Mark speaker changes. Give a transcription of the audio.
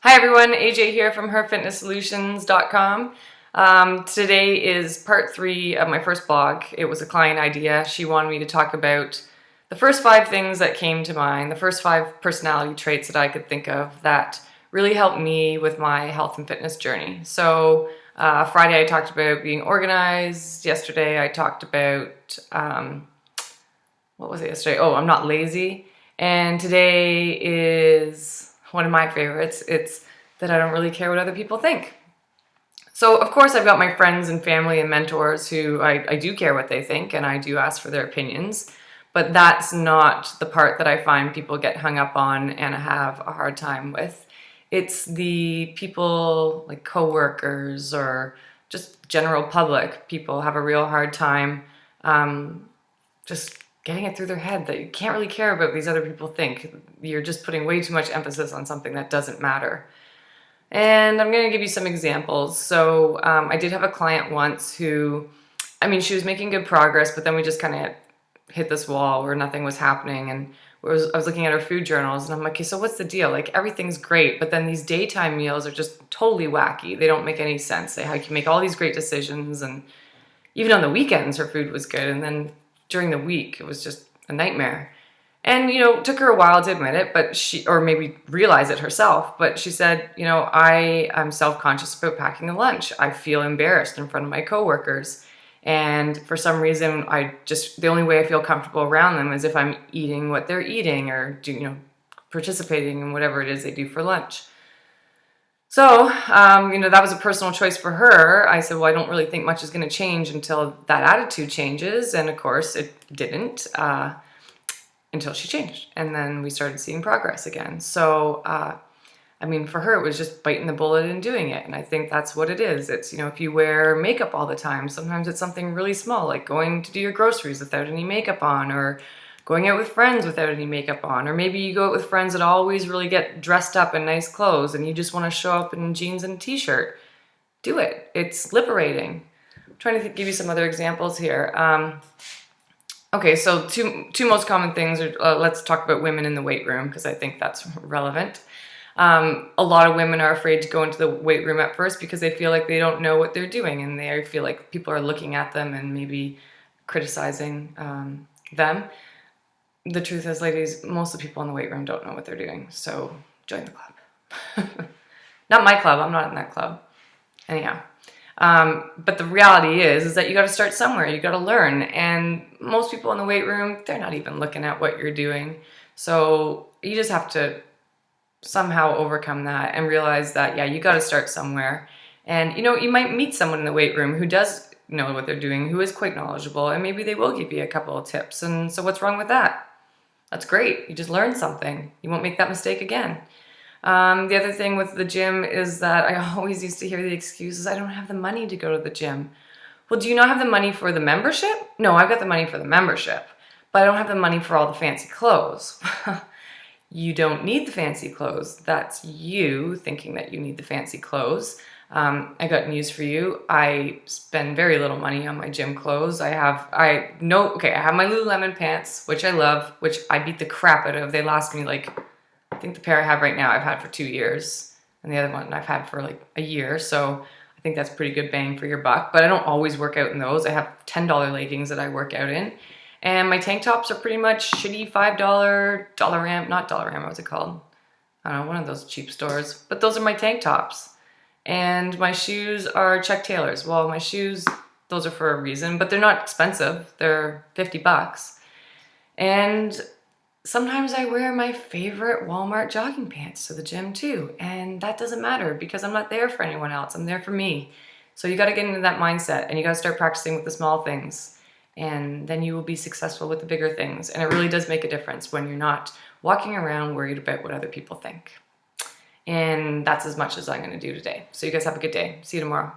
Speaker 1: Hi everyone, AJ here from herfitnesssolutions.com. Today is part 3 of my first blog. It was a client idea. She wanted me to talk about the first 5 things that came to mind, the first 5 personality traits that I could think of that really helped me with my health and fitness journey. So Friday I talked about being organized. Yesterday I talked about, what was it yesterday? Oh, I'm not lazy. And today is one of my favorites. It's that I don't really care what other people think. So of course I've got my friends and family and mentors who I do care what they think, and I do ask for their opinions, but that's not the part that I find people get hung up on and have a hard time with. It's the people like coworkers or just general public. People have a real hard time just getting it through their head that you can't really care about what these other people think. You're just putting way too much emphasis on something that doesn't matter. And I'm going to give you some examples. So I did have a client once who, she was making good progress, but then we just kind of hit this wall where nothing was happening. And I was looking at her food journals and I'm like, okay, so what's the deal? Like everything's great, but then these daytime meals are just totally wacky. They don't make any sense. They can make all these great decisions, and even on the weekends her food was good, and then during the week it was just a nightmare. And it took her a while to admit it, but or maybe realize it herself, but she said, I'm self-conscious about packing a lunch. I feel embarrassed in front of my coworkers, and for some reason the only way I feel comfortable around them is if I'm eating what they're eating or participating in whatever it is they do for lunch. So, that was a personal choice for her. I said, well, I don't really think much is going to change until that attitude changes. And of course it didn't, until she changed. And then we started seeing progress again. So, for her, it was just biting the bullet and doing it. And I think that's what it is. It's, if you wear makeup all the time, sometimes it's something really small, like going to do your groceries without any makeup on, or going out with friends without any makeup on, or maybe you go out with friends that always really get dressed up in nice clothes and you just want to show up in jeans and a t-shirt. Do it. It's liberating. I'm trying to give you some other examples here. Okay, so two most common things are, let's talk about women in the weight room because I think that's relevant. A lot of women are afraid to go into the weight room at first because they feel like they don't know what they're doing, and they feel like people are looking at them and maybe criticizing them. The truth is, ladies, most of the people in the weight room don't know what they're doing, so join the club. Not my club, I'm not in that club. Anyhow, but the reality is that you got to start somewhere, you got to learn, and most people in the weight room, they're not even looking at what you're doing, so you just have to somehow overcome that and realize that, yeah, you got to start somewhere. And you might meet someone in the weight room who does know what they're doing, who is quite knowledgeable, and maybe they will give you a couple of tips, and so what's wrong with that? That's great. You just learned something. You won't make that mistake again. The other thing with the gym is that I always used to hear the excuses, I don't have the money to go to the gym. Well, do you not have the money for the membership? No, I've got the money for the membership, but I don't have the money for all the fancy clothes. You don't need the fancy clothes. That's you thinking that you need the fancy clothes. I got news for you. I spend very little money on my gym clothes. I have my Lululemon pants, which I love, which I beat the crap out of. They last me I think the pair I have right now I've had for 2 years, and the other one I've had for a year. So I think that's pretty good bang for your buck, but I don't always work out in those. I have $10 leggings that I work out in. And my tank tops are pretty much shitty $5 not Dollarama, what's it called? I don't know, one of those cheap stores. But those are my tank tops. And my shoes are Chuck Taylors. Well, my shoes, those are for a reason, but they're not expensive. They're $50. And sometimes I wear my favorite Walmart jogging pants to the gym too. And that doesn't matter because I'm not there for anyone else. I'm there for me. So you got to get into that mindset, and you got to start practicing with the small things. And then you will be successful with the bigger things. And it really does make a difference when you're not walking around worried about what other people think. And that's as much as I'm going to do today. So you guys have a good day. See you tomorrow.